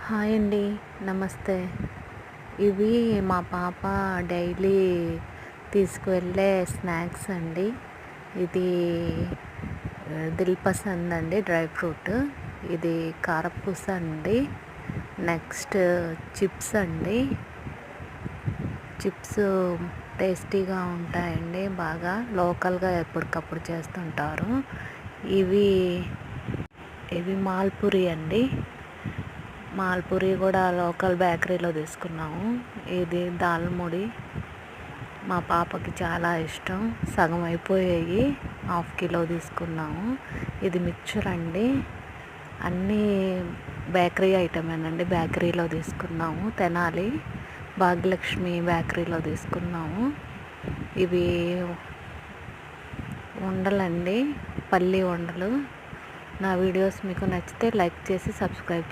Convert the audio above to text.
Hi అండి. నమస్తే. ఇవి మా పాప డైలీ తీసుకువెళ్ళే స్నాక్స్ అండి. ఇది దిల్ పసంద్ అండి, డ్రై ఫ్రూట్. ఇది కారపూస అండి. నెక్స్ట్ చిప్స్ అండి. చిప్స్ టేస్టీగా ఉంటాయండి, బాగా లోకల్గా ఎప్పటికప్పుడు చేస్తుంటారు. ఇవి మాల్పూరి అండి. మాల్పూరి కూడా లోకల్ బేకరీలో తీసుకున్నాము. ఇది దాల్ముడి, మా పాపకి చాలా ఇష్టం. సగం అయిపోయాయి, హాఫ్ కిలో తీసుకున్నాము. ఇది మిక్చర్ అండి. అన్నీ బేకరీ ఐటమేనండి, బేకరీలో తీసుకున్నాము. తెనాలి భాగ్యలక్ష్మి బేకరీలో తీసుకున్నాము. ఇవి ఉండలండి, పల్లి ఉండలు. నా వీడియోస్ మీకు నచ్చితే లైక్ చేసి సబ్స్క్రైబ్